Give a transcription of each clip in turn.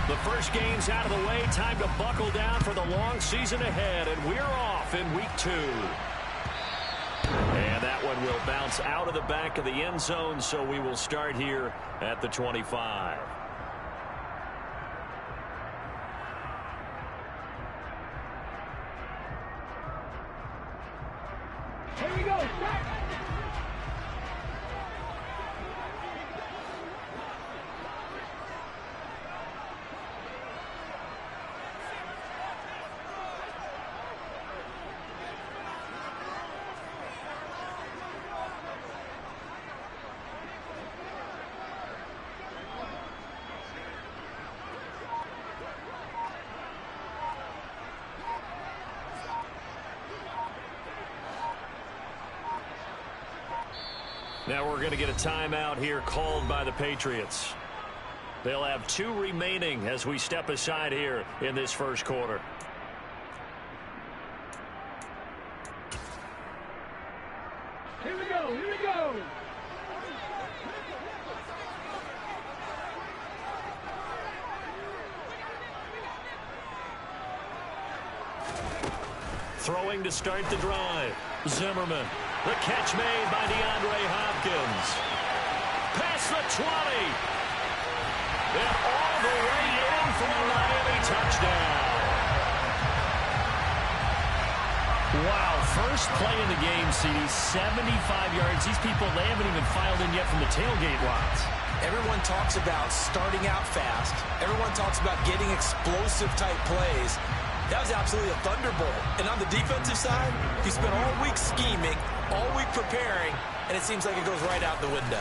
The first game's out of the way. Time to buckle down for the long season ahead. And we're off in week 2. And that one will bounce out of the back of the end zone, so we will start here at the 25. Here we go. Now we're going to get a timeout here called by the Patriots. They'll have 2 remaining as we step aside here in this first quarter. Here we go. Here we go. Throwing to start the drive. Zimmerman. The catch made by DeAndre Hopkins. Past the 20. And all the way in for a Miami touchdown. Wow, first play in the game, CD, 75 yards. These people, they haven't even filed in yet from the tailgate lines. Everyone talks about starting out fast. Everyone talks about getting explosive-type plays. That was absolutely a thunderbolt. And on the defensive side, he spent all week scheming, all week preparing, and it seems like it goes right out the window.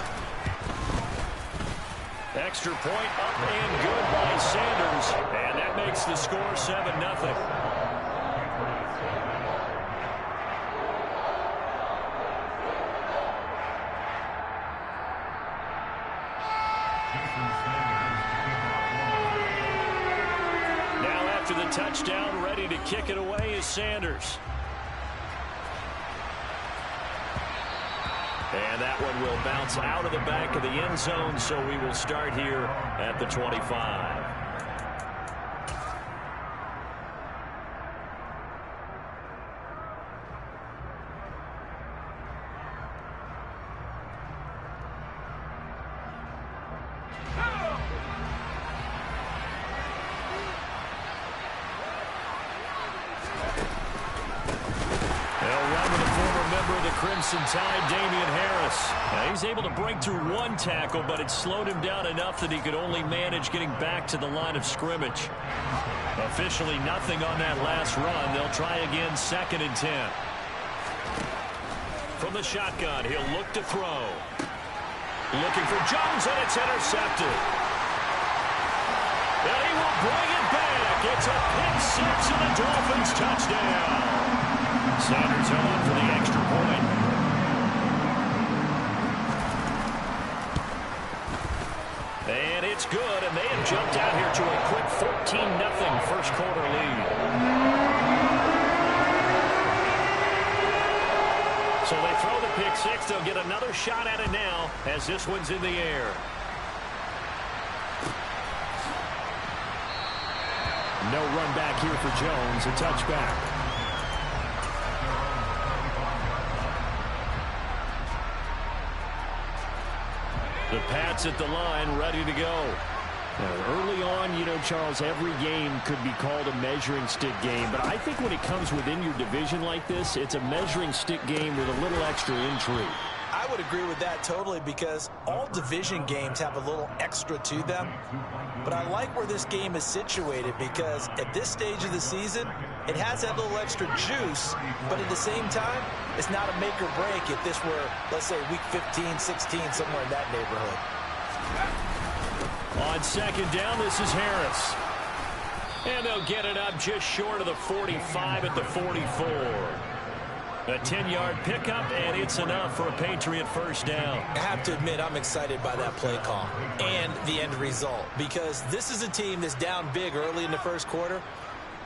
Extra point up and good by Sanders. And that makes the score 7-0. Now after the touchdown, ready to kick it away is Sanders. And that one will bounce out of the back of the end zone, so we will start here at the 25. Crimson Tide, Damian Harris. Now he's able to break through one tackle, but it slowed him down enough that he could only manage getting back to the line of scrimmage. Officially nothing on that last run. They'll try again, 2nd and 10. From the shotgun, he'll look to throw. Looking for Jones, and it's intercepted. And he will bring it back. It's a pick six and a Dolphins touchdown. Sanders on for the extra point. And it's good, and they have jumped out here to a quick 14-0 first quarter lead. So they throw the pick six. They'll get another shot at it now as this one's in the air. No run back here for Jones, a touchback. The Pats at the line, ready to go. Now, early on, you know, Charles, every game could be called a measuring stick game. But I think when it comes within your division like this, it's a measuring stick game with a little extra intrigue. I would agree with that totally, because all division games have a little extra to them. But I like where this game is situated, because at this stage of the season, it has that little extra juice, but at the same time, it's not a make or break if this were, let's say, week 15, 16, somewhere in that neighborhood. On second down, this is Harris. And they'll get it up just short of the 45 at the 44. A 10-yard pickup, and it's enough for a Patriot first down. I have to admit, I'm excited by that play call and the end result, because this is a team that's down big early in the first quarter,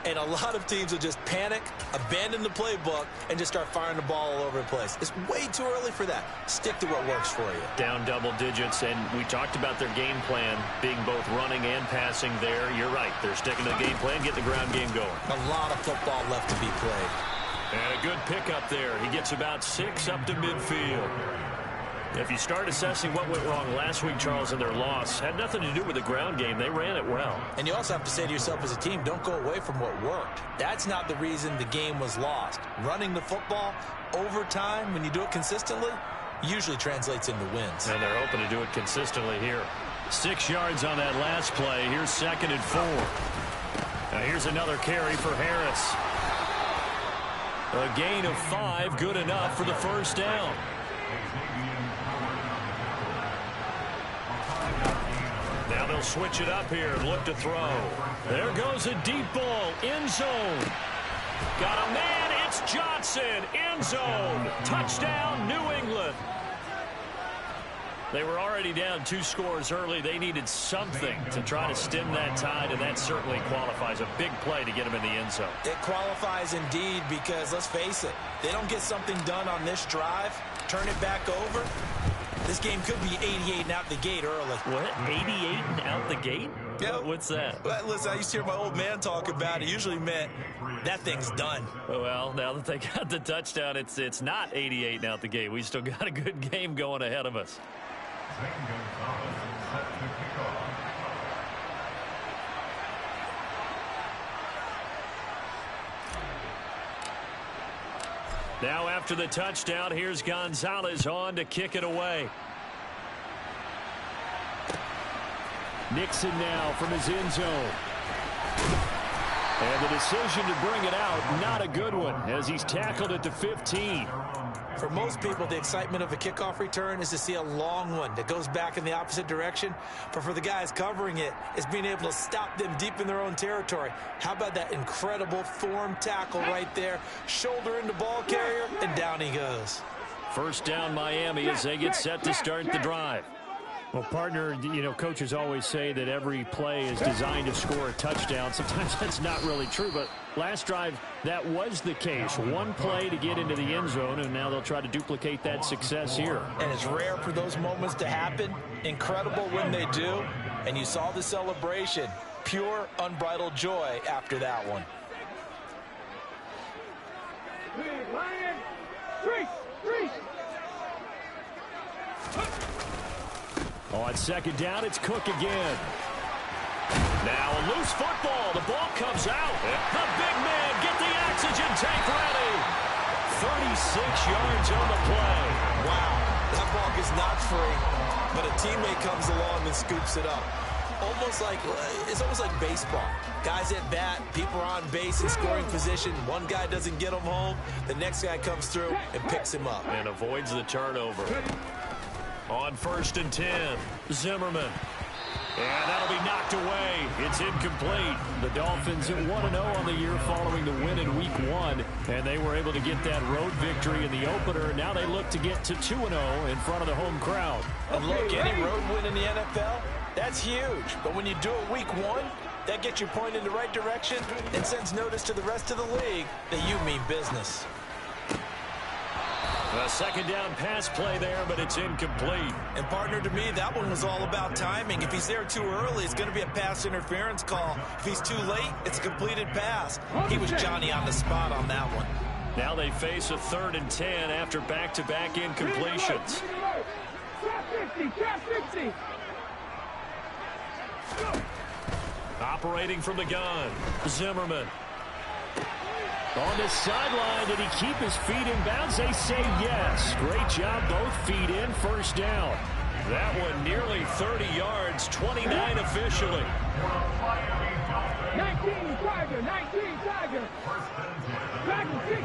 And a lot of teams will just panic, abandon the playbook, and just start firing the ball all over the place. It's way too early for that. Stick to what works for you. Down double digits, and we talked about their game plan being both running and passing there. You're right. They're sticking to the game plan, getting the ground game going. A lot of football left to be played. And a good pickup there. He gets about 6 up to midfield. If you start assessing what went wrong last week, Charles, in their loss, had nothing to do with the ground game. They ran it well. And you also have to say to yourself as a team, don't go away from what worked. That's not the reason the game was lost. Running the football over time, when you do it consistently, usually translates into wins. And they're hoping to do it consistently here. 6 yards on that last play. Here's 2nd and 4. Now here's another carry for Harris. A gain of 5, good enough for the first down. Now they'll switch it up here and look to throw. There goes a deep ball, end zone. Got a man, it's Johnson, end zone. Touchdown, New England. They were already down 2 scores early. They needed something to try to stem that tide, and that certainly qualifies. A big play to get them in the end zone. It qualifies indeed because, let's face it, they don't get something done on this drive, turn it back over, this game could be 88 and out the gate early. What? 88 and out the gate? Yep. What's that? Well, listen, I used to hear my old man talk about it. It usually meant that thing's done. Well, now that they got the touchdown, it's not 88 and out the gate. We still got a good game going ahead of us. Now after the touchdown, here's Gonzalez on to kick it away. Nixon now from his end zone. And the decision to bring it out, not a good one, as he's tackled at the 15. For most people, the excitement of a kickoff return is to see a long one that goes back in the opposite direction. But for the guys covering it, it's being able to stop them deep in their own territory. How about that incredible form tackle right there? Shoulder in the ball carrier, and down he goes. First down, Miami, as they get set to start the drive. Well, partner, you know, coaches always say that every play is designed to score a touchdown. Sometimes that's not really true, but last drive, that was the case. One play to get into the end zone, and now they'll try to duplicate that success here. And it's rare for those moments to happen. Incredible when they do. And you saw the celebration. Pure, unbridled joy after that one. Lion, Freeze! On second down, it's Cook again. Now a loose football. The ball comes out. The big man, get the oxygen tank ready. 36 yards on the play. Wow, that ball gets knocked free, but a teammate comes along and scoops it up. It's almost like baseball. Guys at bat, people are on base in scoring position. One guy doesn't get him home. The next guy comes through and picks him up. And avoids the turnover. On 1st and 10, Zimmerman. And that'll be knocked away. It's incomplete. The Dolphins 1-0 on the year following the win in Week 1. And they were able to get that road victory in the opener. Now they look to get to 2-0 in front of the home crowd. And look, any road win in the NFL, that's huge. But when you do it Week 1, that gets you pointed in the right direction and sends notice to the rest of the league that you mean business. A second down pass play there, but it's incomplete. And partner, to me, that one was all about timing. If he's there too early, it's going to be a pass interference call. If he's too late, it's a completed pass. He was Johnny on the spot on that one. Now they face a 3rd and 10 after back-to-back incompletions. Trap 50. Operating from the gun, Zimmerman. On the sideline, did he keep his feet in bounds? They say yes. Great job, both feet in, first down. That one nearly 30 yards, 29 officially. 19 Tiger. Back to 60.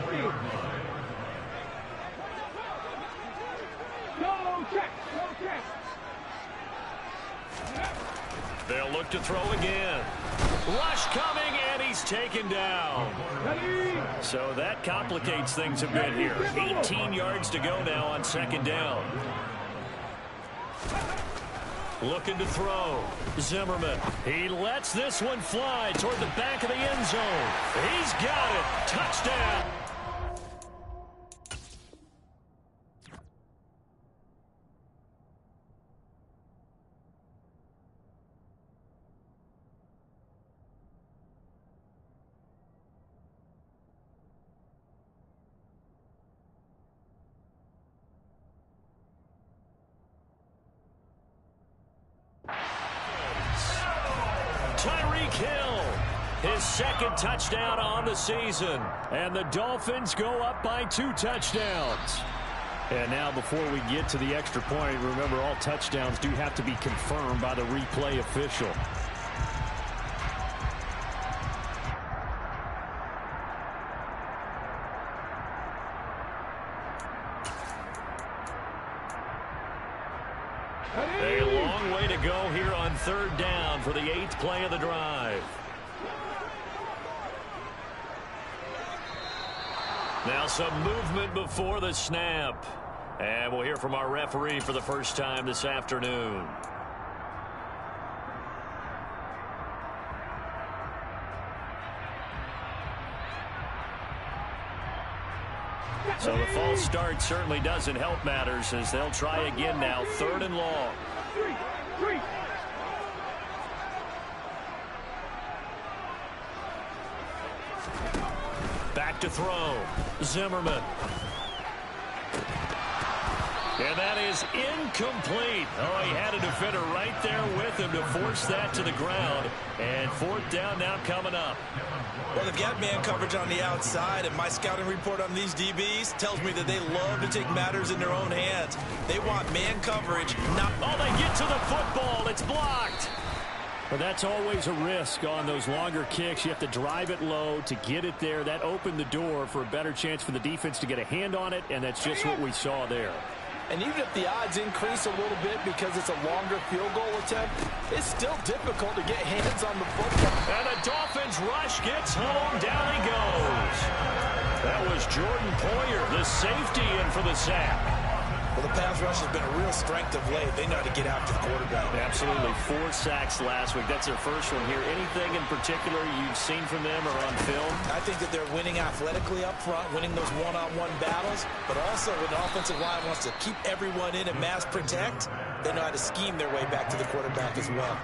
Go check. They'll look to throw again. Rush coming, and he's taken down. So that complicates things a bit here. 18 yards to go now on 2nd down. Looking to throw. Zimmerman. He lets this one fly toward the back of the end zone. He's got it. Touchdown. Tyreek Hill, his second touchdown on the season. And the Dolphins go up by 2 touchdowns. And now before we get to the extra point, remember all touchdowns do have to be confirmed by the replay official. A long way to go here on 3rd down for the 8th play of the drive. Now some movement before the snap. And we'll hear from our referee for the first time this afternoon. So the false start certainly doesn't help matters as they'll try again now. 3rd and long. Back to throw. Zimmerman. And that is incomplete. Oh, he had a defender right there with him to force that to the ground. And 4th down now coming up. Well, they've got man coverage on the outside, and my scouting report on these DBs tells me that they love to take matters in their own hands. They want man coverage, not... Oh, they get to the football. It's blocked. But that's always a risk on those longer kicks. You have to drive it low to get it there. That opened the door for a better chance for the defense to get a hand on it, and that's just what we saw there. And even if the odds increase a little bit because it's a longer field goal attempt, it's still difficult to get hands on the football. And the Dolphins rush gets home. Down he goes. That was Jordan Poyer, the safety, in for the sack. Well, the pass rush has been a real strength of late. They know how to get after the quarterback. Absolutely. 4 sacks last week. That's their first one here. Anything in particular you've seen from them or on film? I think that they're winning athletically up front, winning those one-on-one battles, but also when the offensive line wants to keep everyone in and mass protect, they know how to scheme their way back to the quarterback as well.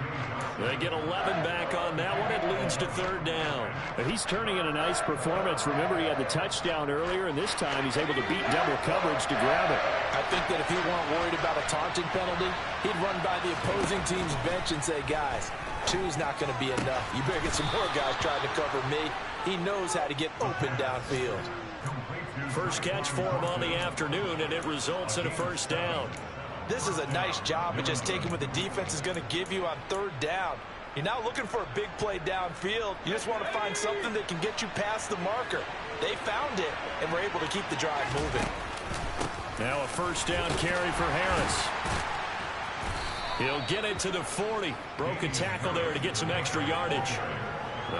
They get 11 back on that one. It leads to 3rd down. And he's turning in a nice performance. Remember, he had the touchdown earlier, and this time he's able to beat double coverage to grab it. I think that if he weren't worried about a taunting penalty, he'd run by the opposing team's bench and say, guys, 2's not going to be enough. You better get some more guys trying to cover me. He knows how to get open downfield. First catch for him on the afternoon, and it results in a 1st down. This is a nice job of just taking what the defense is going to give you on 3rd down. You're not looking for a big play downfield. You just want to find something that can get you past the marker. They found it and were able to keep the drive moving. Now a 1st down carry for Harris. He'll get it to the 40. Broke a tackle there to get some extra yardage.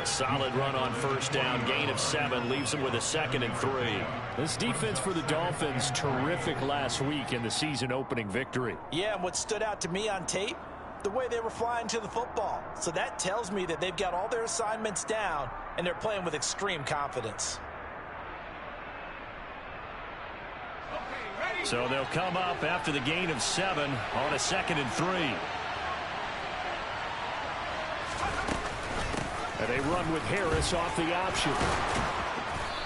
A solid run on 1st down. Gain of 7 leaves him with a 2nd and 3. This defense for the Dolphins, terrific last week in the season-opening victory. Yeah, and what stood out to me on tape, the way they were flying to the football. So that tells me that they've got all their assignments down, and they're playing with extreme confidence. So they'll come up after the gain of 7 on a 2nd and 3. And they run with Harris off the option.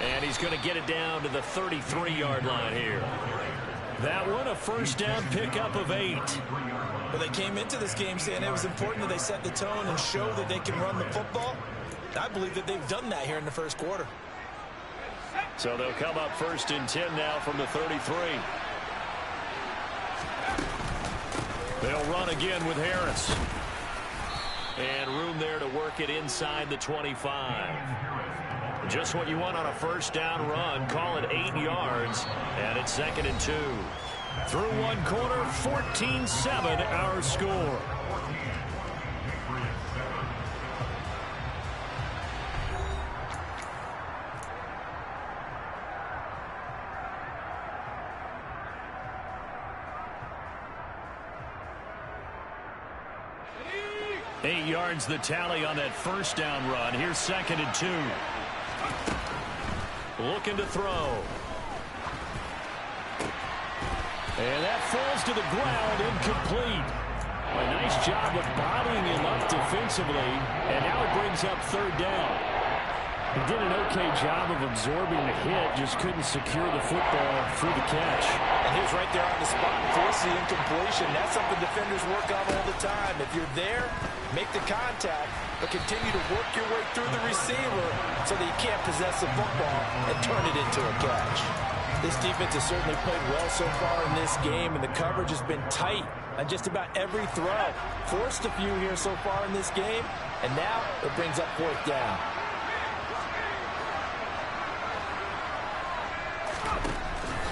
And he's going to get it down to the 33-yard line here. That one, a 1st down pickup of 8. Well, they came into this game saying it was important that they set the tone and show that they can run the football. I believe that they've done that here in the 1st quarter. So they'll come up 1st and 10 now from the 33. They'll run again with Harris. And room there to work it inside the 25. Just what you want on a 1st down run. Call it 8 yards. And it's 2nd and 2. Through one quarter, 14-7 our score. 8 yards the tally on that first down run. Here's 2nd and 2. Looking to throw. And that falls to the ground, incomplete. A nice job of bodying him up defensively, and now it brings up 3rd down. He did an okay job of absorbing the hit, just couldn't secure the football through the catch. And he was right there on the spot and forced the incompletion. That's something defenders work on all the time. If you're there, make the contact, but continue to work your way through the receiver so that you can't possess the football and turn it into a catch. This defense has certainly played well so far in this game, and the coverage has been tight on just about every throw. Forced a few here so far in this game, and now it brings up 4th down.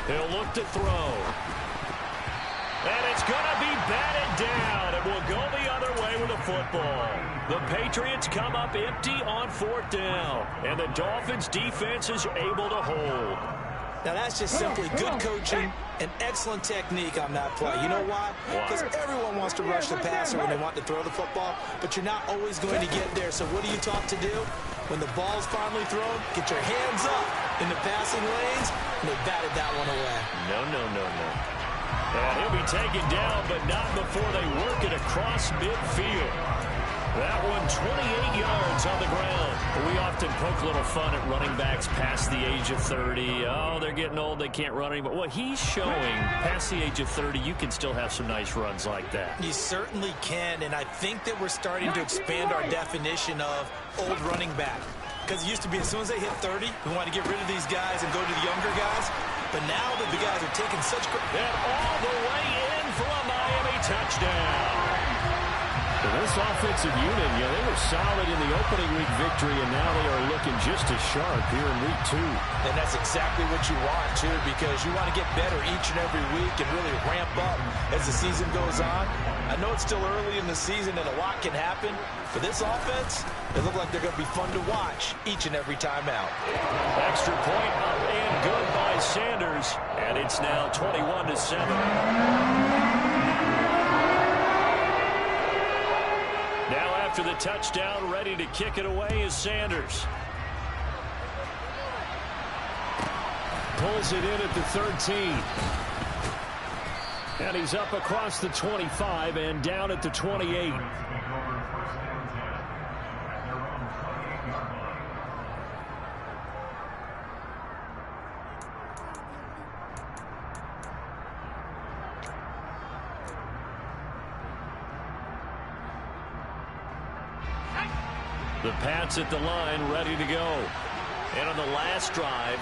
He'll look to throw. And it's going to be batted down. It will go the other way with the football. The Patriots come up empty on 4th down. And the Dolphins defense is able to hold. Now, that's just simply good coaching and excellent technique on that play. You know why? Because everyone wants to rush the passer when they want to throw the football, but you're not always going to get there. So what are you taught to do? When the ball's finally thrown, get your hands up in the passing lanes, and they batted that one away. No. And he'll be taken down, but not before they work it across midfield. That one 28 yards on the ground. We often poke a little fun at running backs past the age of 30. Oh, they're getting old, they can't run anymore. Well, he's showing past the age of 30, you can still have some nice runs like that. You certainly can, and I think that we're starting to expand our definition of old running back. Because it used to be as soon as they hit 30, we want to get rid of these guys and go to the younger guys. But now that the guys are taking such great... And all the way in for a Miami touchdown. This offensive unit, they were solid in the opening week victory, and now they are looking just as sharp here in week 2. And that's exactly what you want, too, because you want to get better each and every week and really ramp up as the season goes on. I know it's still early in the season and a lot can happen, but this offense, they look like they're going to be fun to watch each and every time out. Extra point up and good by Sanders, and it's now 21-7. Now after the touchdown, ready to kick it away is Sanders. Pulls it in at the 13. And he's up across the 25 and down at the 28. The Pats at the line, ready to go. And on the last drive,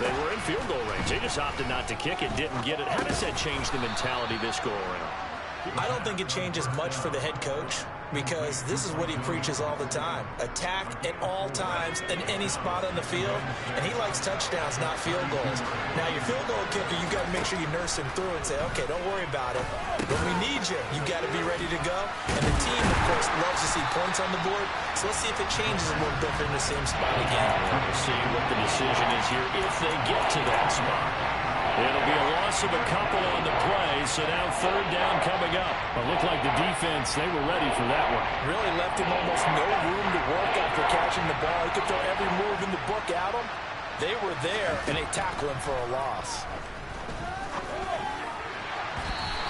they were in field goal range. They just opted not to kick it, didn't get it. How does that change the mentality this go around? I don't think it changes much for the head coach because this is what he preaches all the time. Attack at all times in any spot on the field, and he likes touchdowns, not field goals. Now, your field goal kicker, you got to make sure you nurse him through and say, okay, don't worry about it. When we need you, you got to be ready to go. And the team, of course, loves to see points on the board, so let's see if it changes a little bit in the same spot again. We'll see what the decision is here if they get to that spot. It'll be a loss of a couple on the play, so now 3rd down coming up. It looked like the defense, they were ready for that one. Really left him almost no room to work after catching the ball. He could throw every move in the book at him. They were there, and they tackle him for a loss.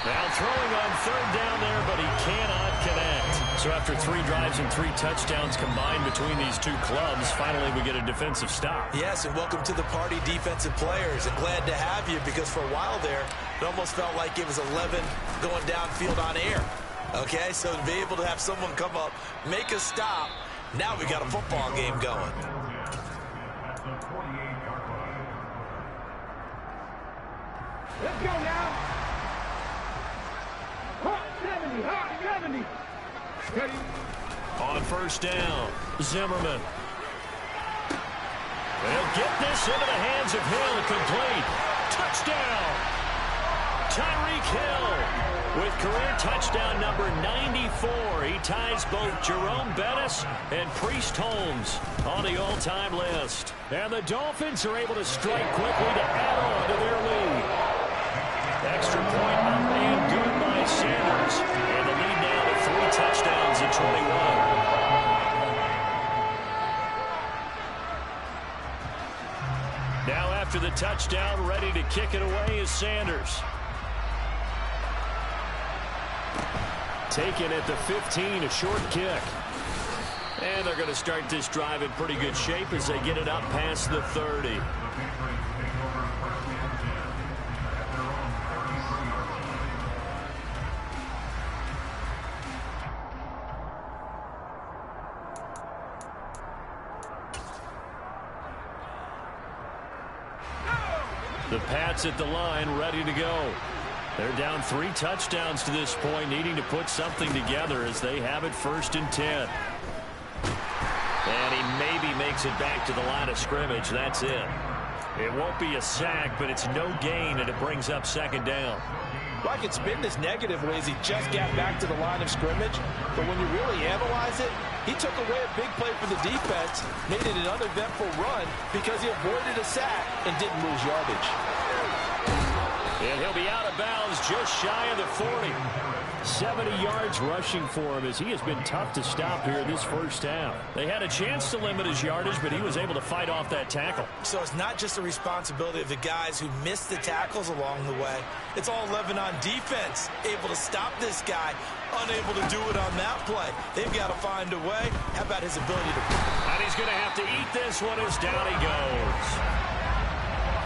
Now throwing on 3rd down there, but he cannot connect. So after 3 drives and 3 touchdowns combined between these two clubs, finally we get a defensive stop. Yes, and welcome to the party, defensive players. And glad to have you because for a while there, it almost felt like it was 11 going downfield on air. Okay, so to be able to have someone come up, make a stop, now we got a football game going. Let's go now. Hot 70, hot 70. Ready. On 1st down, Zimmerman. They'll get this into the hands of Hill, complete. Touchdown! Tyreek Hill with career touchdown number 94. He ties both Jerome Bettis and Priest Holmes on the all-time list. And the Dolphins are able to strike quickly to add on to their lead. Extra point up and good by Sanders. And the lead now to 3 touchdowns at 21. touchdown, ready to kick it away is Sanders. Taken at the 15, a short kick. And they're going to start this drive in pretty good shape as they get it up past the 30. The Pats at the line, ready to go. They're down 3 touchdowns to this point, needing to put something together as they have it 1st and 10. And he maybe makes it back to the line of scrimmage. That's it. It won't be a sack, but it's no gain, and it brings up 2nd down. Well, I could spin this negative ways. He just got back to the line of scrimmage. But when you really analyze it, he took away a big play for the defense, made it an uneventful run because he avoided a sack and didn't lose yardage. And he'll be out of bounds just shy of the 40. 70 yards rushing for him as he has been tough to stop here this first half. They had a chance to limit his yardage, but he was able to fight off that tackle. So it's not just the responsibility of the guys who missed the tackles along the way. It's all 11 on defense, able to stop this guy, unable to do it on that play. They've got to find a way. How about his ability to... And he's going to have to eat this one as down he goes.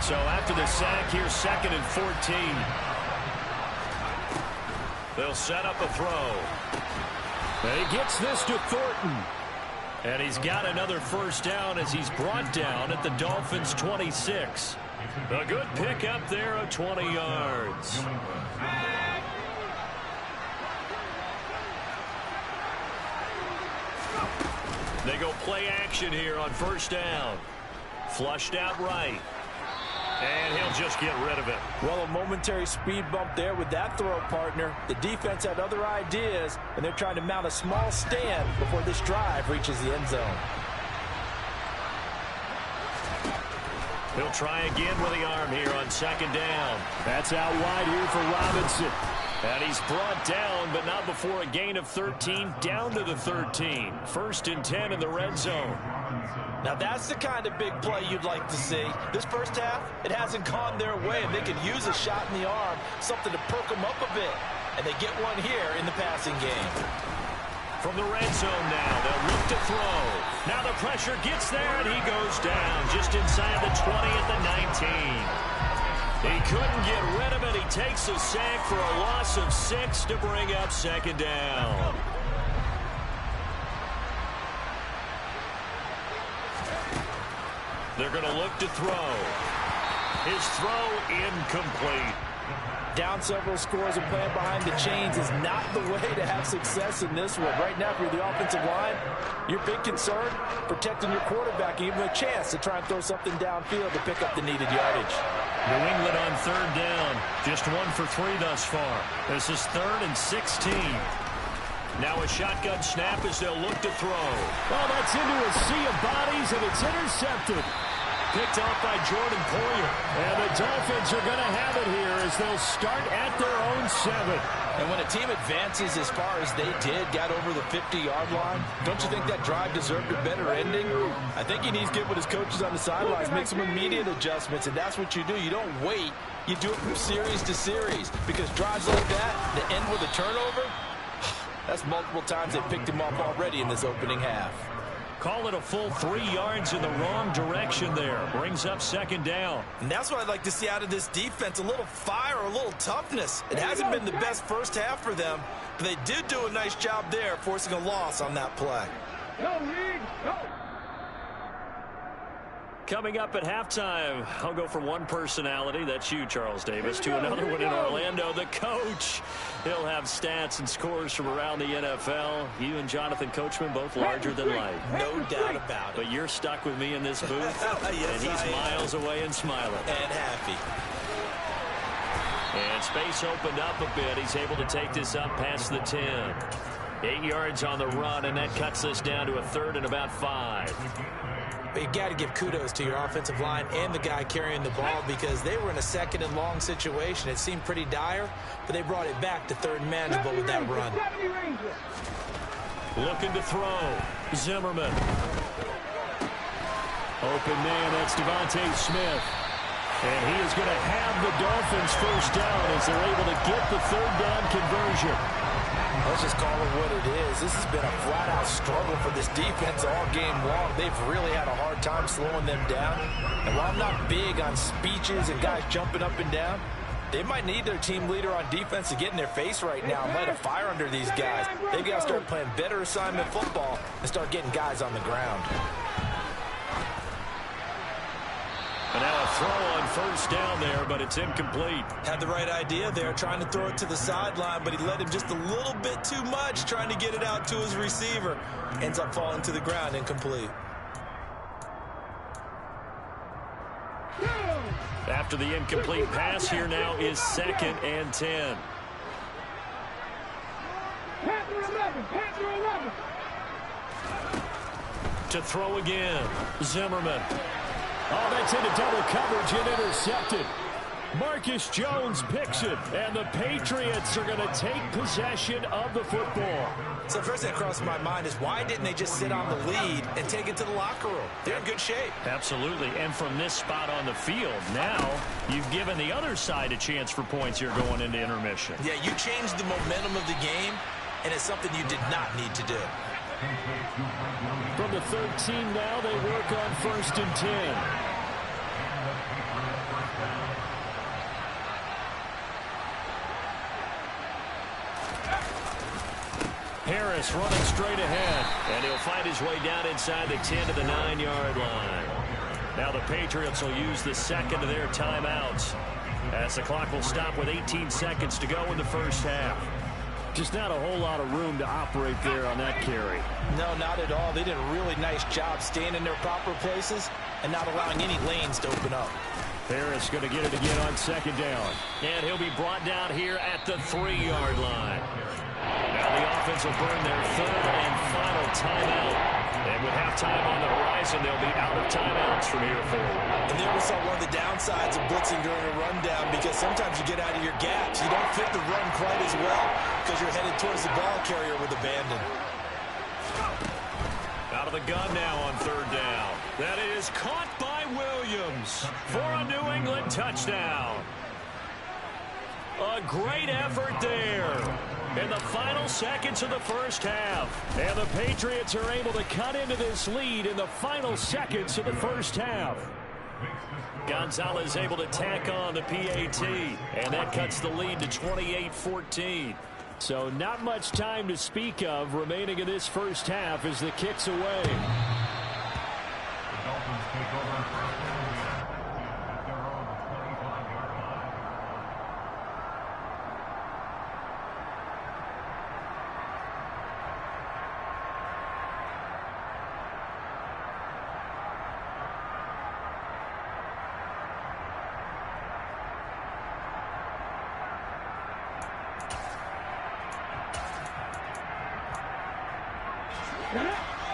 So after the sack here, 2nd and 14. They'll set up a throw. And he gets this to Thornton. And he's got another 1st down as he's brought down at the Dolphins' 26. A good pickup there of 20 yards. They go play action here on 1st down. Flushed out right. And he'll just get rid of it. Well, a momentary speed bump there with that throw, partner. The defense had other ideas, and they're trying to mount a small stand before this drive reaches the end zone. He'll try again with the arm here on 2nd down. That's out wide here for Robinson. And he's brought down, but not before a gain of 13, down to the 13. 1st and 10 in the red zone. Now that's the kind of big play you'd like to see. This first half, it hasn't gone their way, and they could use a shot in the arm, something to perk them up a bit. And they get one here in the passing game. From the red zone now, they'll look to throw. Now the pressure gets there, and he goes down just inside the 20 at the 19. He couldn't get rid of it. He takes a sack for a loss of 6 to bring up 2nd down. They're going to look to throw. His throw incomplete. Down several scores and playing behind the chains is not the way to have success in this one. Right now, if you're the offensive line, your big concern, protecting your quarterback, and even a chance to try and throw something downfield to pick up the needed yardage. New England on 3rd down. Just 1 for 3 thus far. This is 3rd and 16. Now a shotgun snap as they'll look to throw. Oh, that's into a sea of bodies, and it's intercepted. Picked off by Jordan Poyer. And the Dolphins are going to have it here as they'll start at their own 7. And when a team advances as far as they did, got over the 50-yard line, don't you think that drive deserved a better ending? I think he needs to get with his coaches on the sidelines, make some immediate adjustments, and that's what you do. You don't wait. You do it from series to series, because drives like that, that end with a turnover, that's multiple times they picked him off already in this opening half. Call it a full 3 yards in the wrong direction there. Brings up 2nd down. And that's what I'd like to see out of this defense, a little fire, a little toughness. It hasn't been the best first half for them, but they did do a nice job there, forcing a loss on that play. Go, Reed, go. Coming up at halftime, I'll go from one personality, that's you, Charles Davis, to another one in Orlando, the coach. He'll have stats and scores from around the NFL. You and Jonathan Coachman, both larger than life. No doubt about it. But you're stuck with me in this booth, yes, and he's miles away and smiling. And happy. And space opened up a bit. He's able to take this up past the 10. 8 yards on the run, and that cuts us down to a 3rd and about 5. But you got to give kudos to your offensive line and the guy carrying the ball, because they were in a 2nd and long situation. It seemed pretty dire, but they brought it back to 3rd and manageable with that run. Looking to throw. Zimmerman. Open man, that's Devontae Smith. And he is going to have the Dolphins first down as they're able to get the third down conversion. Let's just call it what it is. This has been a flat-out struggle for this defense all game long. They've really had a hard time slowing them down. And while I'm not big on speeches and guys jumping up and down, they might need their team leader on defense to get in their face right now and light a fire under these guys. They've got to start playing better assignment football and start getting guys on the ground. And now a throw on first down there, but it's incomplete. Had the right idea there, trying to throw it to the sideline, but he let him just a little bit too much, trying to get it out to his receiver. Ends up falling to the ground, incomplete. After the incomplete pass, here now is 2nd and 10. To throw again, Zimmerman. Oh, that's into double coverage and intercepted. Marcus Jones picks it, and the Patriots are going to take possession of the football. So first thing that crossed my mind is why didn't they just sit on the lead and take it to the locker room? They're in good shape. Absolutely, and from this spot on the field, now you've given the other side a chance for points here going into intermission. Yeah, you changed the momentum of the game, and it's something you did not need to do. From the 13 now, they work on 1st and 10. Harris running straight ahead, and he'll find his way down inside the 10 to the 9-yard line. Now the Patriots will use the second of their timeouts as the clock will stop with 18 seconds to go in the first half. Just not a whole lot of room to operate there on that carry. No, not at all. They did a really nice job staying in their proper places and not allowing any lanes to open up. Harris going to get it again on 2nd down. And he'll be brought down here at the 3-yard line. Now the offense will burn their 3rd and final timeout. And with halftime on the horizon, they'll be out of timeouts from here forward. And there we saw one of the downsides of blitzing during a rundown, because sometimes you get out of your gaps. You don't fit the run quite as well because you're headed towards the ball carrier with abandon. Out of the gun now on 3rd down. That is caught by Williams for a New England touchdown. A great effort there in the final seconds of the first half. And the Patriots are able to cut into this lead in the final seconds of the first half. Gonzalez able to tack on the PAT, and that cuts the lead to 28-14. So not much time to speak of remaining in this first half as the kick's away. The Dolphins take over.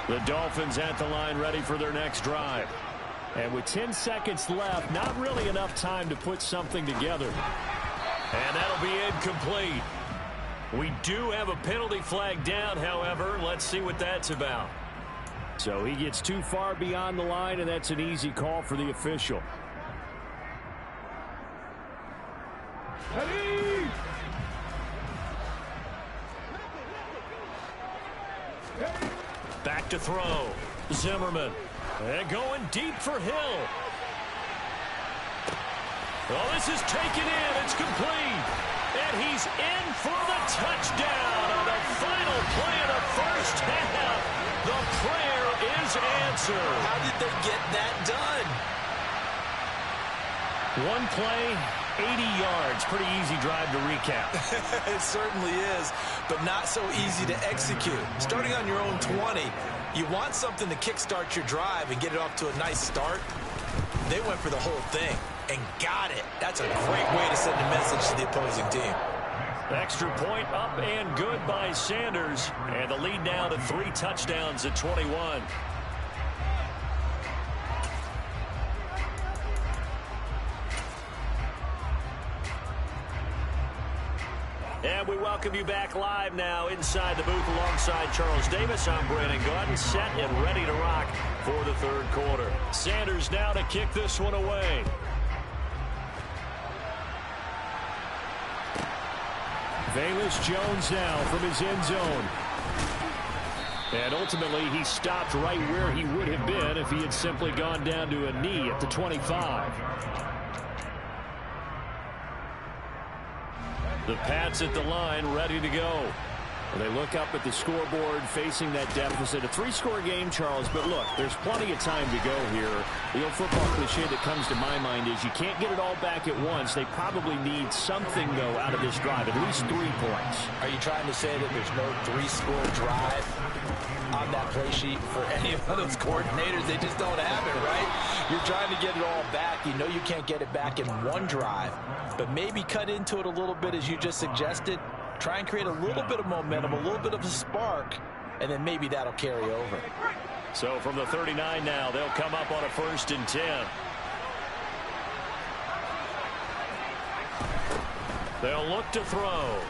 The Dolphins at the line ready for their next drive. And with 10 seconds left, not really enough time to put something together. And that'll be incomplete. We do have a penalty flag down, however. Let's see what that's about. So he gets too far beyond the line, and that's an easy call for the official. Back to throw. Zimmerman. And going deep for Hill. Oh, this is taken in. It's complete. And he's in for the touchdown on the final play of the first half. The prayer is answered. How did they get that done? One play, 80 yards. Pretty easy drive to recap. It certainly is, but not so easy to execute. Starting on your own 20, you want something to kickstart your drive and get it off to a nice start. They went for the whole thing and got it. That's a great way to send a message to the opposing team. Extra point up and good by Sanders. And the lead now to 3 touchdowns at 21. And we welcome you back live now inside the booth alongside Charles Davis. I'm Brandon Gaudin, set and ready to rock for the third quarter. Sanders now to kick this one away. Velus Jones now from his end zone. And ultimately, he stopped right where he would have been if he had simply gone down to a knee at the 25. The Pats at the line, ready to go. They look up at the scoreboard, facing that deficit. A 3-score game, Charles, but look, there's plenty of time to go here. The old football cliche that comes to my mind is you can't get it all back at once. They probably need something, though, out of this drive, at least 3 points. Are you trying to say that there's no 3-score drive on that play sheet for any of those coordinators? They just don't have it, right? You're trying to get it all back. You know you can't get it back in one drive, but maybe cut into it a little bit as you just suggested. Try and create a little bit of momentum, a little bit of a spark, and then maybe that'll carry over. So from the 39 now, they'll come up on a 1st and 10. They'll look to throw.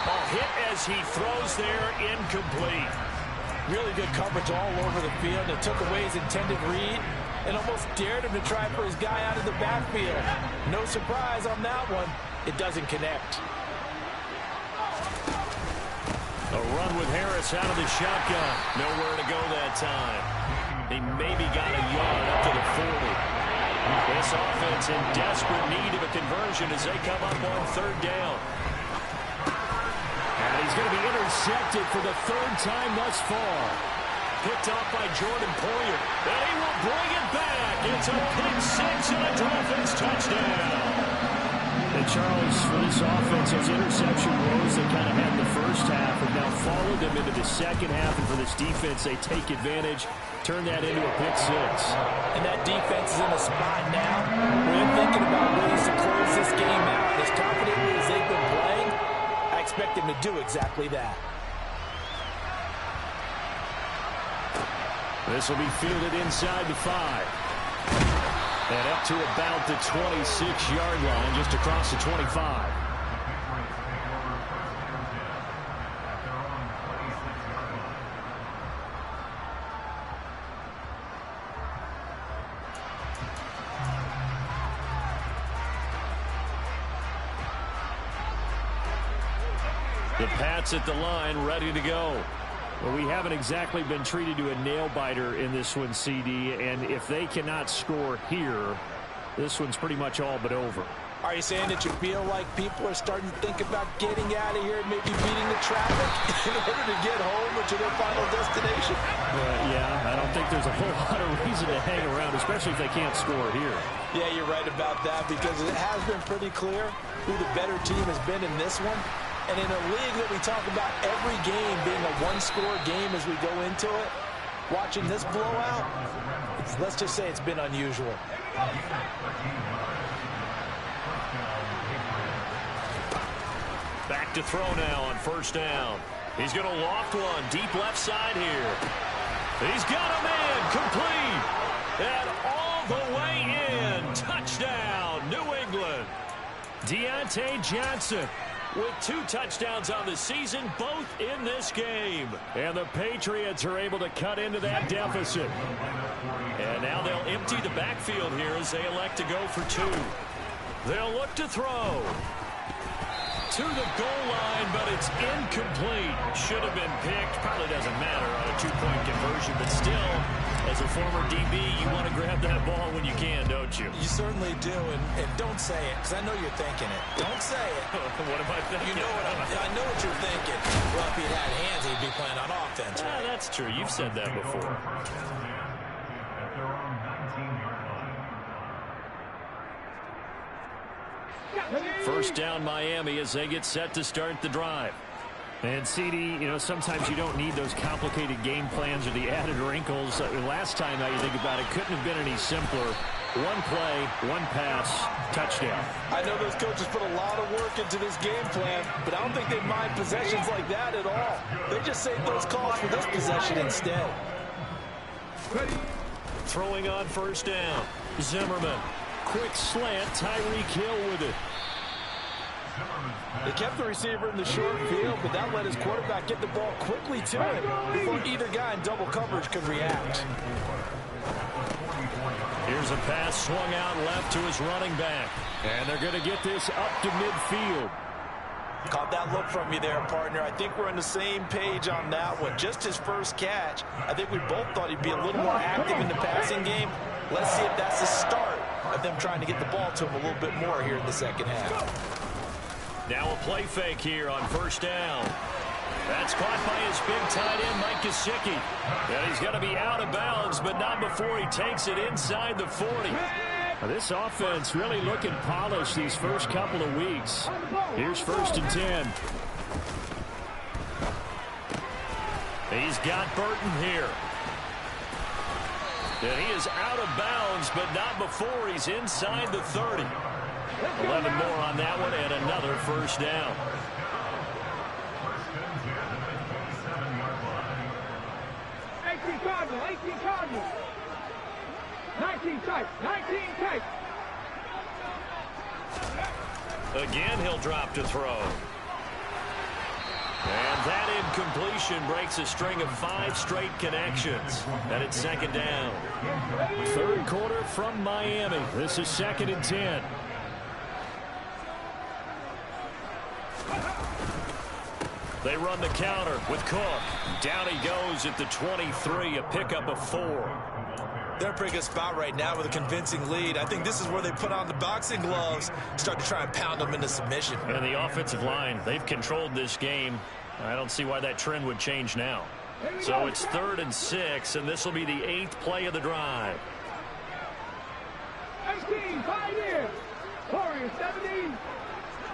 Ball hit as he throws there, incomplete. Really good coverage all over the field. It took away his intended read and almost dared him to try for his guy out of the backfield. No surprise on that one. It doesn't connect. A run with Harris out of the shotgun. Nowhere to go that time. He maybe got a yard up to the 40. This offense in desperate need of a conversion as they come up on 3rd down. And he's going to be intercepted for the 3rd time thus far. Picked off by Jordan Poyer. And he will bring it back. It's a pick 6 and a Dolphins touchdown. And Charles, for this offense, those interception woes that kind of had the first half have now followed them into the second half. And for this defense, they take advantage, turn that into a pick 6. And that defense is in a spot now where they're thinking about ways to close this game out. As confidently as they've been playing, I expect them to do exactly that. This will be fielded inside the 5. And up to about the 26-yard line, just across the 25. The Pats at the line, ready to go. Well, we haven't exactly been treated to a nail-biter in this one, CD, and if they cannot score here, this one's pretty much all but over. Are you saying that you feel like people are starting to think about getting out of here and maybe beating the traffic in order to get home or to their final destination? Yeah, I don't think there's a whole lot of reason to hang around, especially if they can't score here. Yeah, you're right about that because it has been pretty clear who the better team has been in this one. And in a league that we talk about every game being a 1-score game as we go into it, watching this blowout, let's just say it's been unusual. Back to throw now on 1st down. He's going to loft one deep left side here. He's got a man complete. And all the way in. Touchdown, New England. Deontay Johnson with 2 touchdowns on the season, both in this game. And the Patriots are able to cut into that deficit. And now they'll empty the backfield here as they elect to go for 2. They'll look to throw. To the goal line, but it's incomplete. Should have been picked. Probably doesn't matter on a 2-point conversion, but still, as a former DB, you want to grab that ball when you can, don't you? You certainly do, and don't say it, because I know you're thinking it. Don't say it. What am I thinking? You know I know what you're thinking. Well, if he'd had hands, he'd be playing on offense. Right? That's true. You've said that before. First down, Miami, as they get set to start the drive. And, CD, you know, sometimes you don't need those complicated game plans or the added wrinkles. Last time, now you think about it, couldn't have been any simpler. 1 play, 1 pass, touchdown. I know those coaches put a lot of work into this game plan, but I don't think they mind possessions like that at all. They just save those calls for this possession instead. Throwing on 1st down. Zimmerman. Quick slant. Tyreek Hill with it. They kept the receiver in the short field, but that let his quarterback get the ball quickly to him before either guy in double coverage could react. Here's Here's a pass swung out left to his running back. And they're going to get this up to midfield. Caught that look from you there, partner. I think we're on the same page on that one. Just his first catch. I think we both thought he'd be a little more active in the passing game. Let's see if that's the start of them trying to get the ball to him a little bit more here in the second half. Now a play fake here on first down. That's caught by his big tight end, Mike Gesicki. And he's going to be out of bounds, but not before he takes it inside the 40. This offense really looking polished these first couple of weeks. Here's 1st and 10. He's got Burton here. And he is out of bounds, but not before he's inside the 30. 11 more on that one and another first down. Cardinal, 18 Cardinal. 19 tight, 19 tight. Again, he'll drop to throw. And that incompletion breaks a string of 5 straight connections. And it's 2nd down. 3rd quarter from Miami. This is 2nd and 10. They run the counter with Cook. Down he goes at the 23, a pickup of 4. They're in a pretty good spot right now with a convincing lead. I think this is where they put on the boxing gloves, start to try and pound them into submission. And the offensive line, they've controlled this game. I don't see why that trend would change now. So it's 3rd and 6, and this will be the 8th play of the drive. 18, 5 years. Warriors, 17.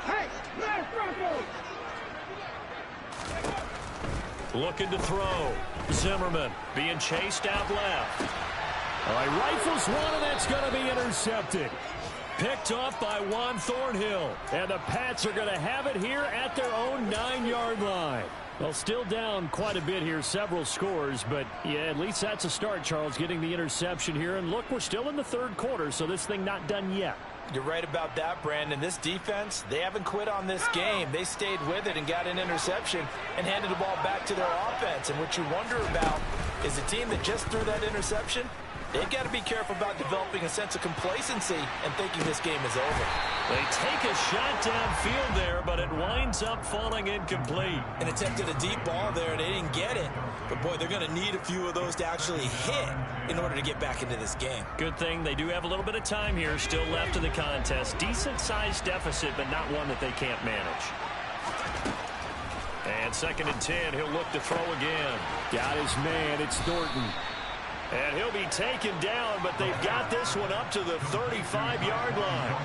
Hey, last Broncos. Looking to throw. Zimmerman being chased out left. All right, rifles one, and that's going to be intercepted. Picked off by Juan Thornhill. And the Pats are going to have it here at their own 9-yard line. Well, still down quite a bit here, several scores, but yeah, at least that's a start, Charles, getting the interception here. And look, we're still in the 3rd quarter, so this thing not done yet. You're right about that, Brandon. This defense, they haven't quit on this game. They stayed with it and got an interception and handed the ball back to their offense. And what you wonder about is a team that just threw that interception, they've got to be careful about developing a sense of complacency and thinking this game is over. They take a shot downfield there, but it winds up falling incomplete. An attempt at a deep ball there, and they didn't get it. But, boy, they're going to need a few of those to actually hit in order to get back into this game. Good thing they do have a little bit of time here still left in the contest. Decent-sized deficit, but not one that they can't manage. And 2nd and 10, he'll look to throw again. Got his man, it's Thornton. And he'll be taken down, but they've got this one up to the 35-yard line.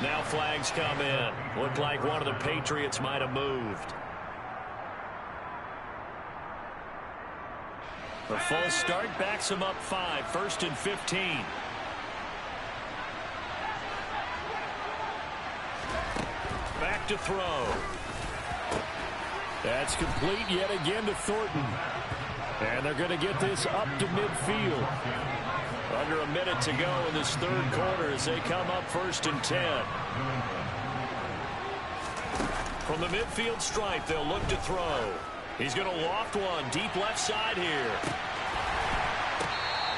Now flags come in. Looked like one of the Patriots might have moved. The false start backs him up 5, 1st and 15. Back to throw. That's complete yet again to Thornton. And they're going to get this up to midfield. Under a minute to go in this 3rd quarter as they come up 1st and 10. From the midfield stripe, they'll look to throw. He's going to loft one deep left side here.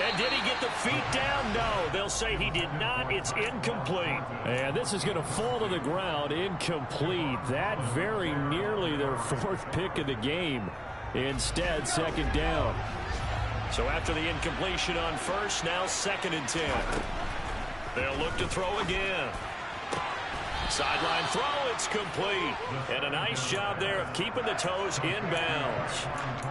And did he get the feet down? No, they'll say he did not. It's incomplete. And this is going to fall to the ground. Incomplete. That very nearly their 4th pick of the game. Instead, 2nd down. So after the incompletion on 1st, now 2nd and 10. They'll look to throw again. Sideline throw, it's complete. And a nice job there of keeping the toes inbounds.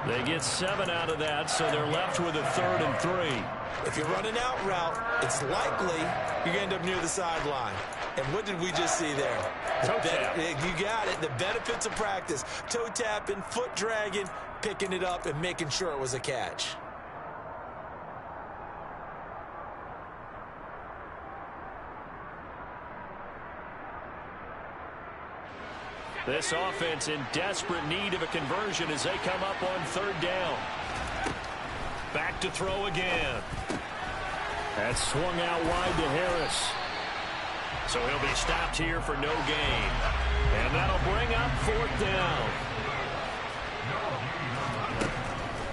They get 7 out of that, so they're left with a 3rd and 3. If you're running out route, it's likely you're going to end up near the sideline. And what did we just see there? Toe tap. You got it. The benefits of practice. Toe tapping, foot dragging, picking it up, and making sure it was a catch. This offense in desperate need of a conversion as they come up on 3rd down. Back to throw again. That's swung out wide to Harris. So he'll be stopped here for no gain. And that'll bring up 4th down.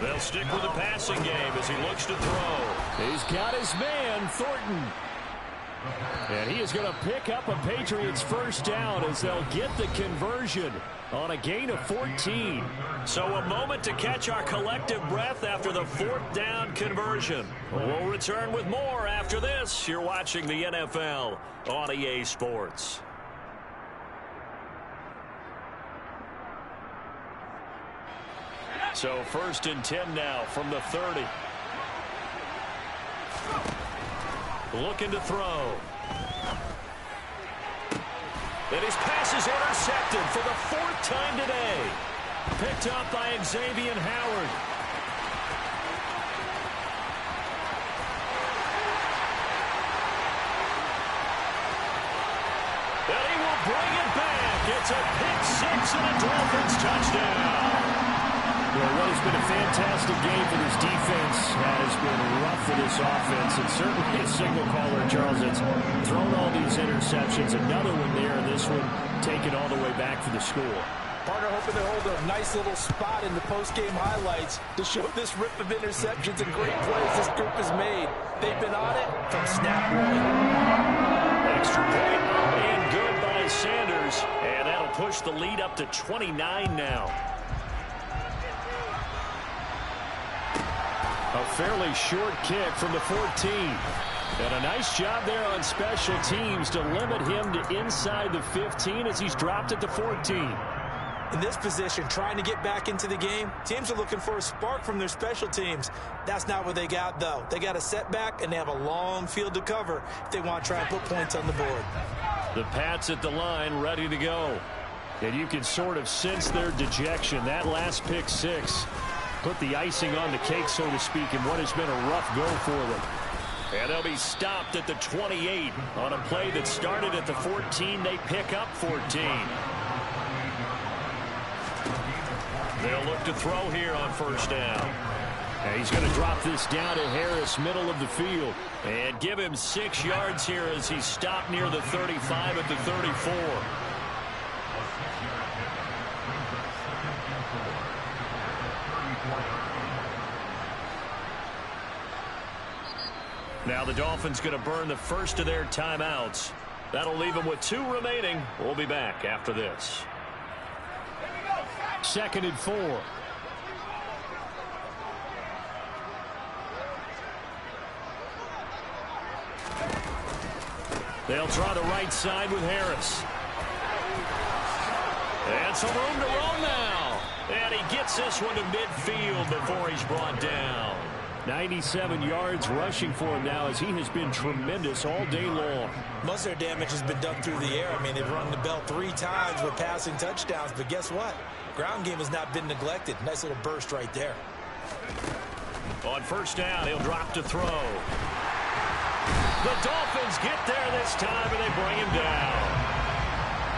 They'll They'll stick with the passing game as he looks to throw. He's got his man, Thornton. And he is going to pick up a Patriots first down as they'll get the conversion on a gain of 14. So a moment to catch our collective breath after the fourth down conversion. We'll return with more after this. You're watching the NFL on EA Sports. So 1st and 10 now from the 30. Looking to throw. And his pass is intercepted for the 4th time today. Picked up by Xavier Howard. And he will bring it back. It's a pick 6 and a Dolphins touchdown. Well, what has been a fantastic game for this defense has been rough for this offense. And certainly a signal caller, Charles, that's thrown all these interceptions. Another one there, and this one taken all the way back for the score. Partner hoping to hold a nice little spot in the post-game highlights to show this rip of interceptions and great plays this group has made. They've been on it from snap one. Extra point and good by Sanders. And that'll push the lead up to 29 now. A fairly short kick from the 14. And a nice job there on special teams to limit him to inside the 15 as he's dropped at the 14. In this position, trying to get back into the game, teams are looking for a spark from their special teams. That's not what they got, though. They got a setback, and they have a long field to cover if they want to try and put points on the board. The Pats at the line, ready to go. And you can sort of sense their dejection. That last pick 6 put the icing on the cake, so to speak, in what has been a rough go for them. And they'll be stopped at the 28 on a play that started at the 14. They pick up 14. They'll look to throw here on first down. And he's going to drop this down to Harris, middle of the field, and give him 6 yards here as he's stopped near the 35 at the 34. Now the Dolphins going to burn the first of their timeouts. That'll leave them with 2 remaining. We'll be back after this. 2nd and 4. They'll try the right side with Harris. And some room to roam now. And he gets this one to midfield before he's brought down. 97 yards rushing for him now as he has been tremendous all day long. Most of their damage has been done through the air. I mean, they've rung the bell 3 times with passing touchdowns, but guess what? Ground game has not been neglected. Nice little burst right there. On first down, he'll drop to throw. The Dolphins get there this time, and they bring him down.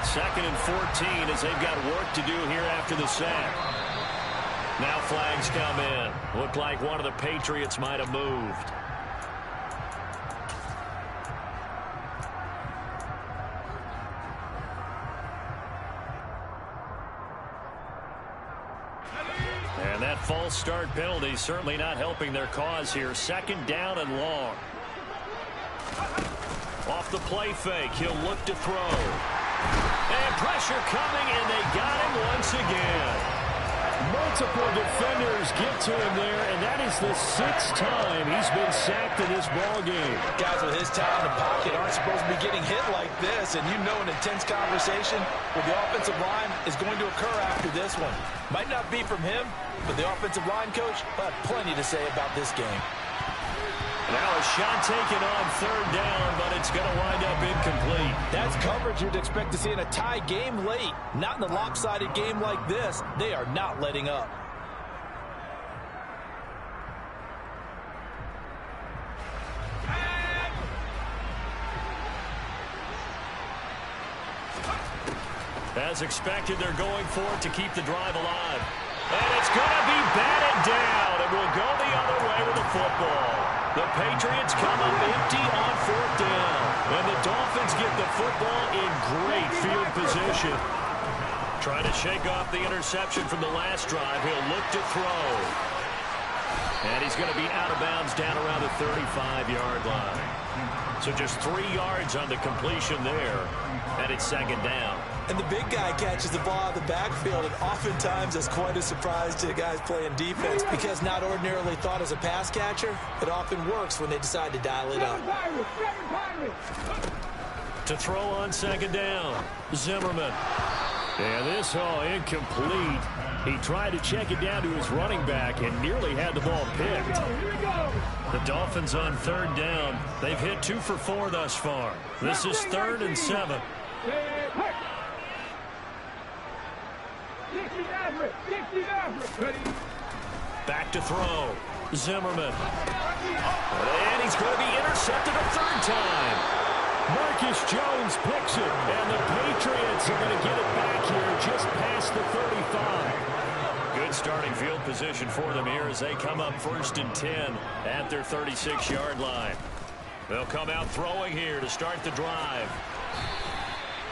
2nd and 14 as they've got work to do here after the sack. Now flags come in. Looked like one of the Patriots might have moved. And that false start penalty certainly not helping their cause here. 2nd down and long. Off the play fake, he'll look to throw. And pressure coming, and they got him once again. Multiple defenders get to him there, and that is the 6th time he's been sacked in this ballgame. Guys with his talent in the pocket aren't supposed to be getting hit like this, and you know an intense conversation with the offensive line is going to occur after this one. Might not be from him, but the offensive line coach will have plenty to say about this game. Now a shot taken on 3rd down, but it's going to wind up incomplete. That's coverage you'd expect to see in a tie game late. Not in a lopsided game like this. They are not letting up. As expected, they're going for it to keep the drive alive. And it's going to be batted down, and we'll go the other way with the football. The Patriots come up empty on 4th down. And the Dolphins get the football in great field position. Trying to shake off the interception from the last drive. He'll look to throw. And he's going to be out of bounds down around the 35-yard line. So just 3 yards on the completion there. And it's second down. And the big guy catches the ball out of the backfield, and oftentimes that's quite a surprise to the guys playing defense because not ordinarily thought as a pass catcher, it often works when they decide to dial it up. To throw on second down, Zimmerman. And this all incomplete. He tried to check it down to his running back and nearly had the ball picked. The Dolphins on third down. They've hit 2 for 4 thus far. This is 3rd and 7. Back to throw. Zimmerman. And he's going to be intercepted a 3rd time. Marcus Jones picks it, and the Patriots are going to get it back here just past the 35. Good starting field position for them here as they come up 1st and 10 at their 36-yard line. They'll come out throwing here to start the drive.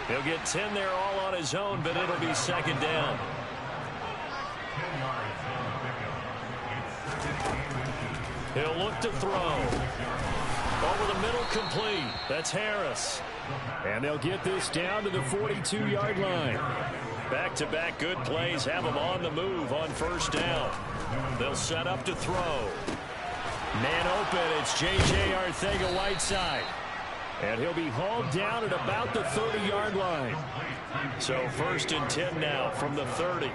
He'll get 10 there all on his own, but it'll be second down. He'll look to throw. Over the middle, complete. That's Harris. And they'll get this down to the 42-yard line. Back-to-back good plays have them on the move on 1st down. They'll set up to throw. Man open, it's J.J. Arcega-Whiteside. And he'll be hauled down at about the 30-yard line. So 1st and 10 now from the 30.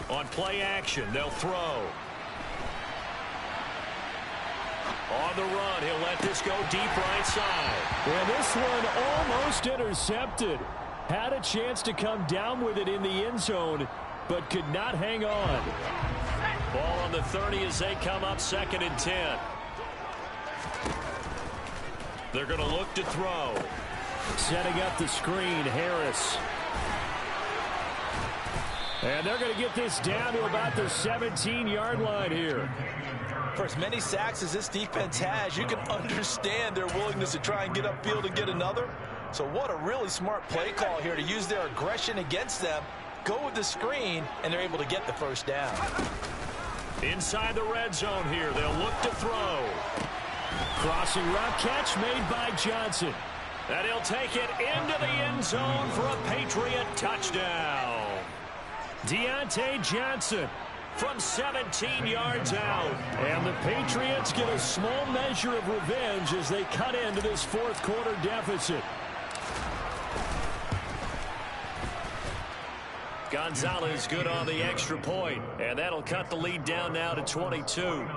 On play action, they'll throw. On the run, he'll let this go deep right side. And this one almost intercepted. Had a chance to come down with it in the end zone, but could not hang on. Ball on the 30 as they come up 2nd and 10. They're going to look to throw. Setting up the screen, Harris. And they're going to get this down to about the 17-yard line here. For as many sacks as this defense has, you can understand their willingness to try and get upfield and get another. So what a really smart play call here to use their aggression against them, go with the screen, and they're able to get the 1st down. Inside the red zone here, they'll look to throw. Crossing route catch made by Johnson. And he'll take it into the end zone for a Patriot touchdown. Deontay Johnson from 17 yards out. And the Patriots get a small measure of revenge as they cut into this 4th quarter deficit. Gonzalez good on the extra point, and that'll cut the lead down now to 22.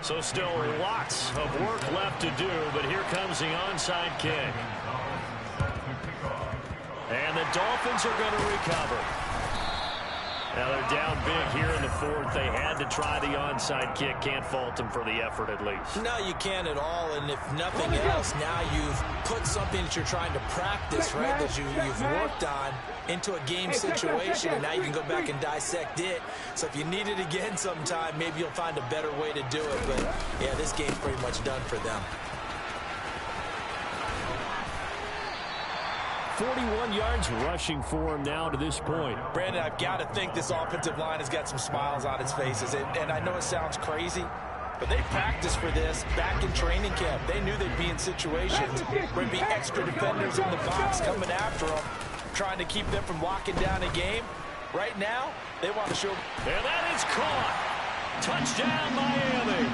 So still lots of work left to do, but here comes the onside kick. And the Dolphins are going to recover. Now they're down big here in the 4th. They had to try the onside kick. Can't fault them for the effort at least. No, you can't at all. And if nothing else, now you've put something that you're trying to practice, right, that you've worked on into a game situation. And now you can go back and dissect it. So if you need it again sometime, maybe you'll find a better way to do it. But, yeah, this game's pretty much done for them. 41 yards rushing for him now to this point. Brandon, I've got to think this offensive line has got some smiles on its faces. And I know it sounds crazy, but they practiced for this back in training camp. They knew they'd be in situations where there'd be extra defenders in the box coming after them, trying to keep them from locking down a game. Right now, they want to show. And that is caught. Touchdown, Miami.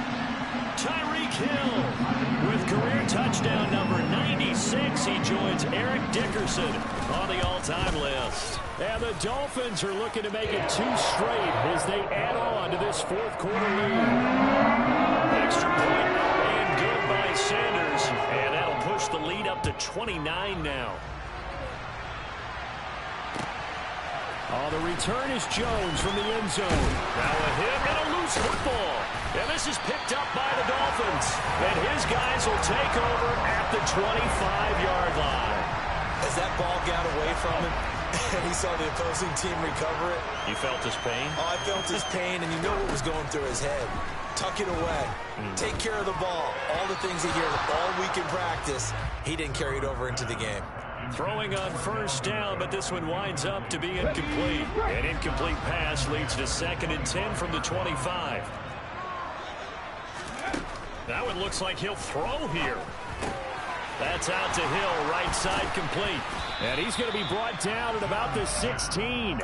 Tyreek Hill with career touchdown number 96. He joins Eric Dickerson on the all-time list. And the Dolphins are looking to make it 2 straight as they add on to this 4th quarter lead. Extra point and good by Sanders. And that'll push the lead up to 29 now. Oh, the return is Jones from the end zone. Now a hit and a loose football. And this is picked up by the Dolphins. And his guys will take over at the 25-yard line. As that ball got away from him, and he saw the opposing team recover it. You felt his pain? Oh, I felt his pain, and you know what was going through his head. Tuck it away. Take care of the ball. All the things he hears all week in practice, he didn't carry it over into the game. Throwing on 1st down, but this one winds up to be incomplete. An incomplete pass leads to 2nd and 10 from the 25. That one looks like he'll throw here. That's out to Hill, right side complete. And he's going to be brought down at about the 16.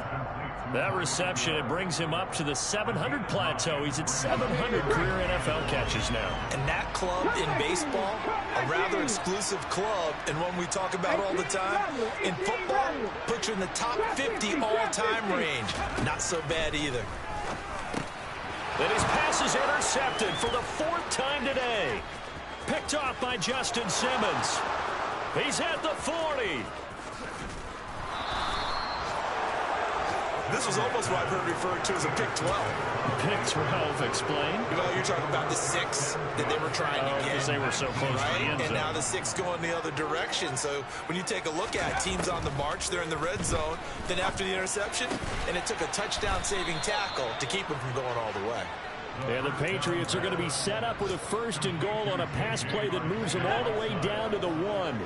That reception, it brings him up to the 700 plateau. He's at 700 career NFL catches now. And that club in baseball, a rather exclusive club, and one we talk about all the time. In football, puts you in the top 50 all-time range. Not so bad either. And his pass is intercepted for the 4th time today. Picked off by Justin Simmons. He's at the 40. This was almost what I've heard referred to as a pick 12. Pick 12, explain. You know, you're talking about the 6 that they were trying to get. Because they were so close to the end zone. And now the 6 going the other direction. So when you take a look at teams on the march, they're in the red zone. Then after the interception, and it took a touchdown-saving tackle to keep them from going all the way. And the Patriots are going to be set up with a 1st and goal on a pass play that moves them all the way down to the 1.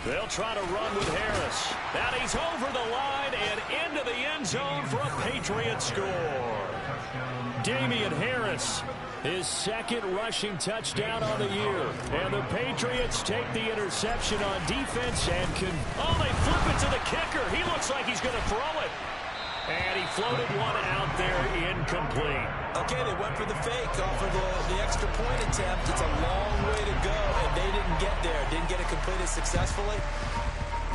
They'll try to run with Harris. And he's over the line and into the end zone for a Patriot score. Damian Harris, his 2nd rushing touchdown on the year. And the Patriots take the interception on defense and they flip it to the kicker. He looks like he's going to throw it. And he floated one out there incomplete. Okay, they went for the fake off of the extra point attempt. It's a long way to go, and they didn't get there. Didn't get it completed successfully.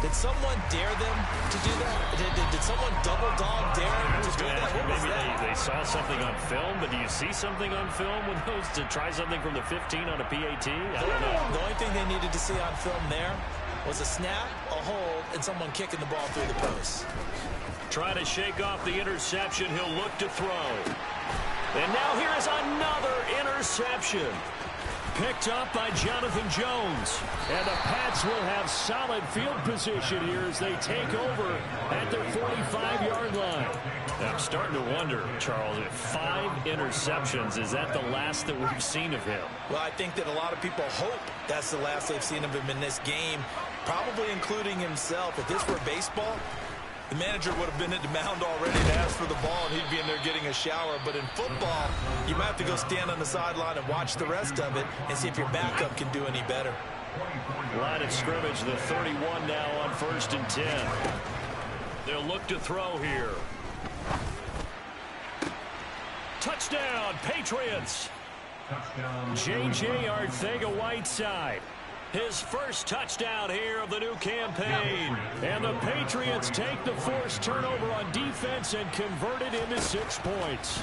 Did someone dare them to do that? Did someone double dog dare them to do that? What was that? They saw something on film, but do you see something on film with those to try something from the 15 on a PAT? I don't know. The only thing they needed to see on film there was a snap, a hold, and someone kicking the ball through the post. Trying to shake off the interception. He'll look to throw. And now here is another interception. Picked up by Jonathan Jones. And the Pats will have solid field position here as they take over at their 45-yard line. Now, I'm starting to wonder, Charles, if 5 interceptions, is that the last that we've seen of him? Well, I think that a lot of people hope that's the last they've seen of him in this game, probably including himself. If this were baseball, the manager would have been at the mound already to ask for the ball, and he'd be in there getting a shower. But in football, you might have to go stand on the sideline and watch the rest of it and see if your backup can do any better. Line of scrimmage, the 31 now on 1st and 10. They'll look to throw here. Touchdown, Patriots. J.J. Arcega-Whiteside. His first touchdown here of the new campaign. And the Patriots take the forced turnover on defense and convert it into 6 points.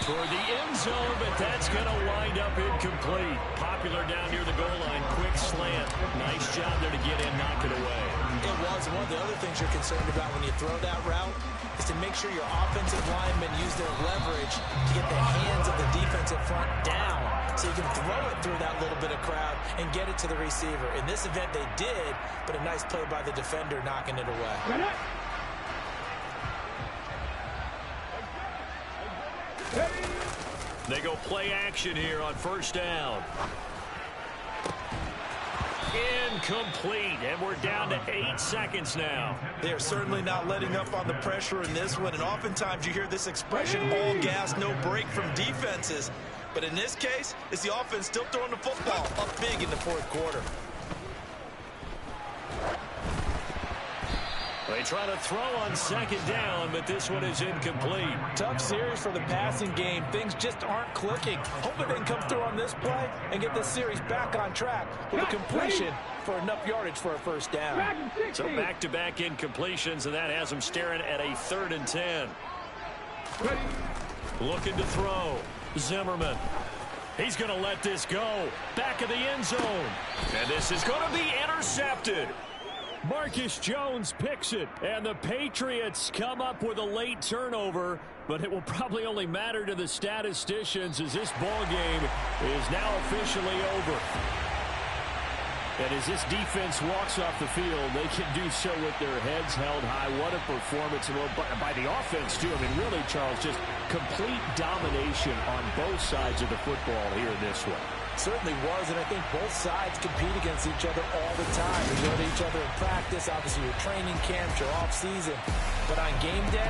Toward the end zone, but that's going to wind up incomplete. Popular down near the goal line. Quick slant. Nice job there to get in, knock it away. It was. One of the other things you're concerned about when you throw that route is to make sure your offensive linemen use their leverage to get the hands of the defensive front down so you can throw it through that little bit of crowd and get it to the receiver. In this event, they did, but a nice play by the defender knocking it away. They go play action here on 1st down. Incomplete, and we're down to 8 seconds now. They're certainly not letting up on the pressure in this one, and oftentimes you hear this expression, all gas, no break from defenses. But in this case, it's the offense still throwing the football up big in the 4th quarter. They try to throw on 2nd down, but this one is incomplete. Tough series for the passing game. Things just aren't clicking. Hoping they can come through on this play and get this series back on track with a completion for enough yardage for a 1st down. So back-to-back incompletions, and that has them staring at a 3rd and 10. Looking to throw. Zimmerman. He's going to let this go. Back of the end zone. And this is going to be intercepted. Marcus Jones picks it, and the Patriots come up with a late turnover, but it will probably only matter to the statisticians as this ball game is now officially over. And as this defense walks off the field, they can do so with their heads held high. What a performance by the offense, too. I mean, really, Charles, just complete domination on both sides of the football here in this one. Certainly was, and I think both sides compete against each other all the time. You go to each other in practice, obviously your training camps, your off season. But on game day,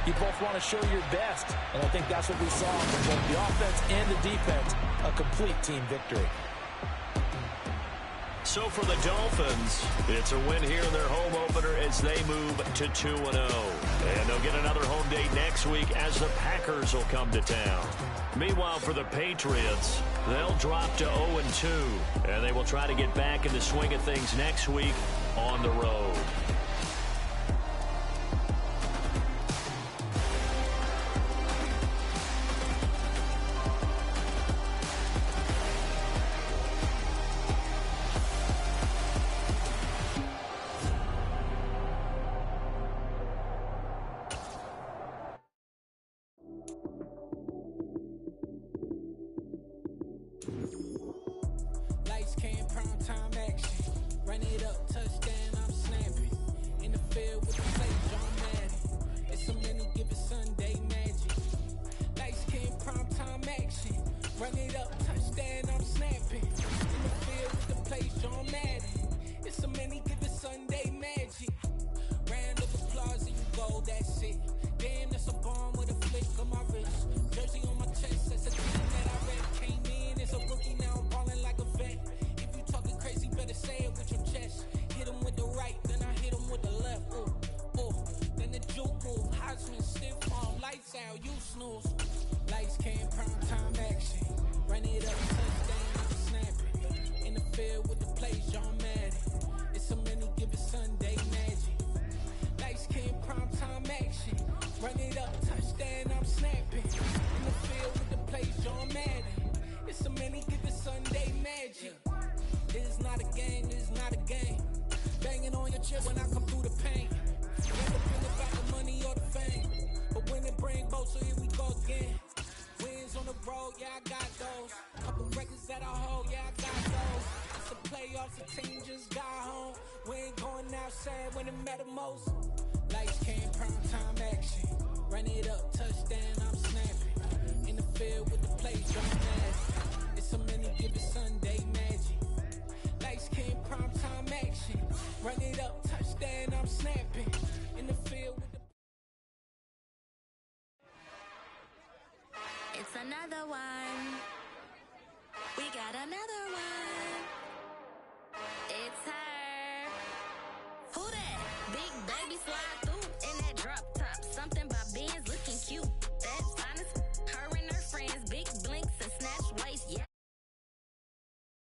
You both want to show your best, and I think that's what we saw from both the offense and the defense, a complete team victory. So for the Dolphins, it's a win here in their home opener as they move to 2-0. And they'll get another home date next week as the Packers will come to town. Meanwhile, for the Patriots, they'll drop to 0-2. And they will try to get back in the swing of things next week on the road. Lights, cam, prime time action. Run it up, touchdown, I'm snapping. In the field with the play, John Madden. It's a many given Sunday magic. Lights, cam, prime time action. Run it up, touchdown, I'm snapping. In the field with the play, John Madden. It's a many given Sunday magic. Round of applause and you go, that's it. Damn, that's a bomb with a flick on my wrist. Jersey on my chest, that's a team that I read. Came in as a rookie, now I'm balling like a vet. If you talking crazy, better say it with your chest. Hit him with the right, then I hit him with the left. Ooh, ooh, then the juke move. Heisman, stiff arm, lights out, you snooze. Lights, cam, prime time action. Run it up, touchdown, I'm snapping. In the field with the plays, John Madden. It's a many given Sunday magic. Lights, cam, prime time action. Run it up, touchdown, I'm snapping. In the field with the plays, John Madden. It's a many given Sunday magic. This is not a game, this is not a game. Banging on your chip when I come through the pain. Never been about the money or the fame. But when it bring both, so here we go again. Wins on the road, yeah, I got those. Couple records that I hold, yeah, I got those. It's a playoffs, the team just got home. We ain't going outside when it matter most. Lights, came, prime time action. Run it up, touchdown, I'm snapping. In the field with the plays, John Madden. It's a many given Sunday magic. Lights, came, prime time action. Run it up, touchdown, I'm snapping. In the field with the... It's another one. We got another one.